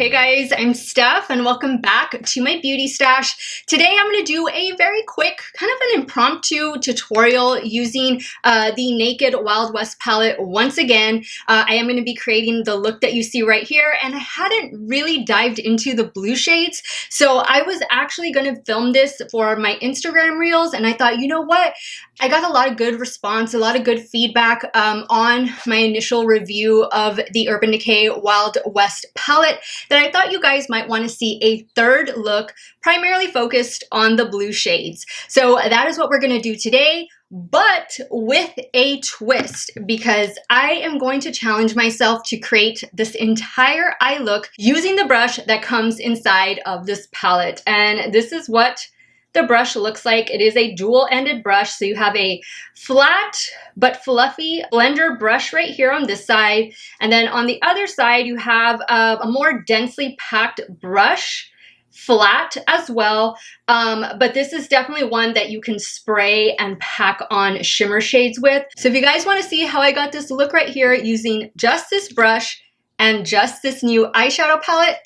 Hey guys, I'm Steph and welcome back to my beauty stash. Today I'm going to do a very quick, kind of an impromptu tutorial using the Naked Wild West palette once again. I am going to be creating the look that you see right here, and I hadn't really dived into the blue shades. So I was actually going to film this for my Instagram reels, and I thought, you know what? I got a lot of good response, a lot of good feedback on my initial review of the Urban Decay Wild West palette that I thought you guys might want to see a third look primarily focused on the blue shades. So that is what we're going to do today, but with a twist, because I am going to challenge myself to create this entire eye look using the brush that comes inside of this palette. And this is what the brush looks like. It is a dual-ended brush, so you have a flat but fluffy blender brush right here on this side, and then on the other side you have a more densely packed brush, flat as well, but this is definitely one that you can spray and pack on shimmer shades with. So if you guys want to see how I got this look right here using just this brush and just this new eyeshadow palette,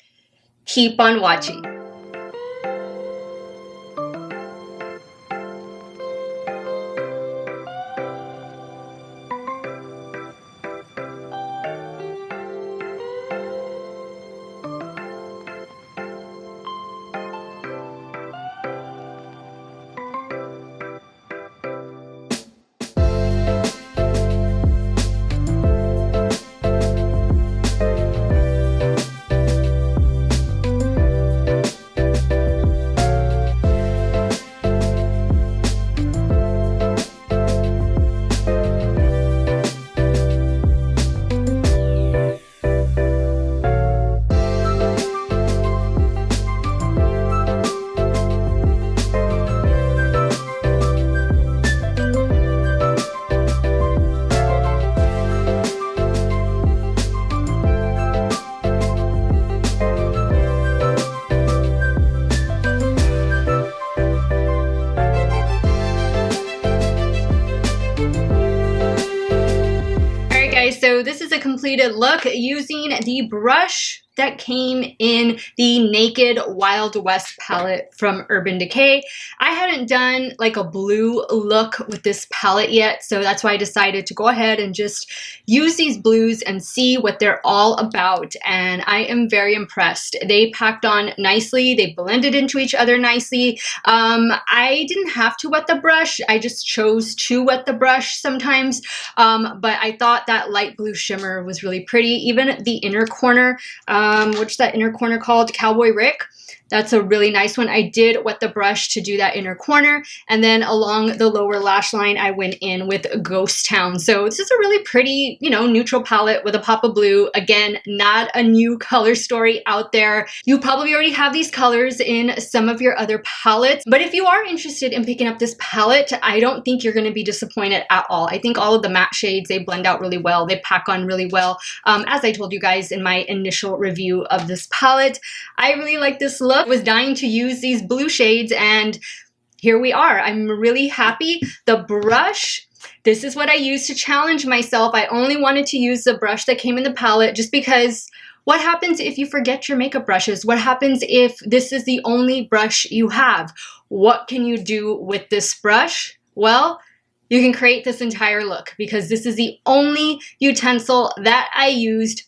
keep on watching. So this is a completed look using the brush that came in the Naked Wild West palette from Urban Decay. I hadn't done like a blue look with this palette yet, so that's why I decided to go ahead and just use these blues and see what they're all about, and I am very impressed. They packed on nicely, they blended into each other nicely. I didn't have to wet the brush, I just chose to wet the brush sometimes, but I thought that light blue shimmer was really pretty. Even the inner corner, what's that inner corner called? Cowboy Rick. That's a really nice one. I did wet the brush to do that inner corner, and then along the lower lash line I went in with Ghost Town. So this is a really pretty, you know, neutral palette with a pop of blue. Again, not a new color story out there. You probably already have these colors in some of your other palettes, but if you are interested in picking up this palette, I don't think you're going to be disappointed at all. I think all of the matte shades, they blend out really well. They pack on really well. As I told you guys in my initial review of this palette, I really like this look. I was dying to use these blue shades, and here we are. I'm really happy. The brush, this is what I used to challenge myself. I only wanted to use the brush that came in the palette just because what happens if you forget your makeup brushes? What happens if this is the only brush you have? What can you do with this brush? Well, you can create this entire look because this is the only utensil that I used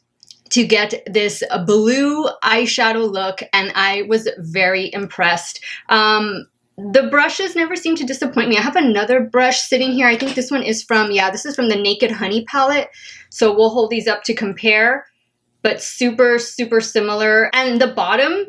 to get this blue eyeshadow look, and I was very impressed. The brushes never seem to disappoint me. I have another brush sitting here. I think this one is from, yeah, this is from the Naked Honey palette. So we'll hold these up to compare, but super, super similar. And the bottom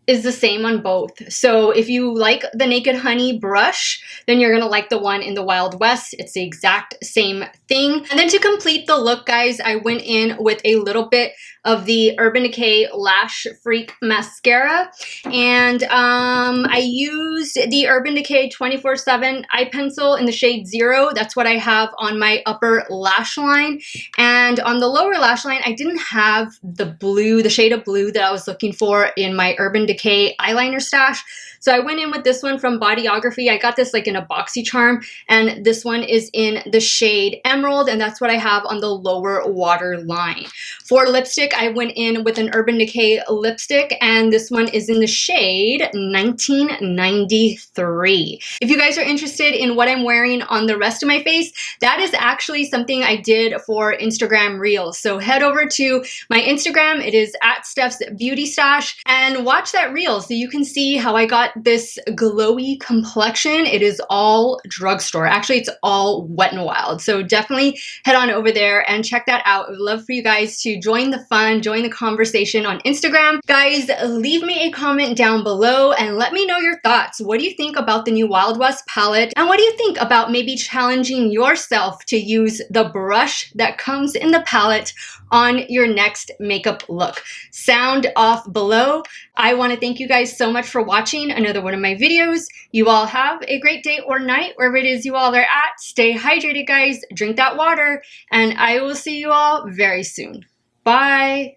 is the same on both. So if you like the Naked Honey brush, then you're gonna like the one in the Wild West. It's the exact same thing. And then to complete the look, guys, I went in with a little bit of the Urban Decay Lash Freak Mascara, and I used the Urban Decay 24/7 eye pencil in the shade 0. That's what I have on my upper lash line, and on the lower lash line I didn't have the blue, the shade of blue that I was looking for in my Urban Decay eyeliner stash. So I went in with this one from Bodyography. I got this like in a boxy charm, and this one is in the shade Emerald, and that's what I have on the lower water line. For lipstick, lipstick, I went in with an Urban Decay lipstick, and this one is in the shade 1993. If you guys are interested in what I'm wearing on the rest of my face, that is actually something I did for Instagram Reels. So head over to my Instagram. It is at Steff's Beauty Stash, and watch that reel so you can see how I got this glowy complexion. It is all drugstore. Actually, it's all Wet n Wild. So definitely head on over there and check that out. I would love for you guys to join the fun, join the conversation on Instagram. Guys, leave me a comment down below and let me know your thoughts. What do you think about the new Wild West palette? And what do you think about maybe challenging yourself to use the brush that comes in the palette on your next makeup look? Sound off below. I want to thank you guys so much for watching another one of my videos. You all have a great day or night, wherever it is you all are at. Stay hydrated, guys. Drink that water, and I will see you all very soon. Bye.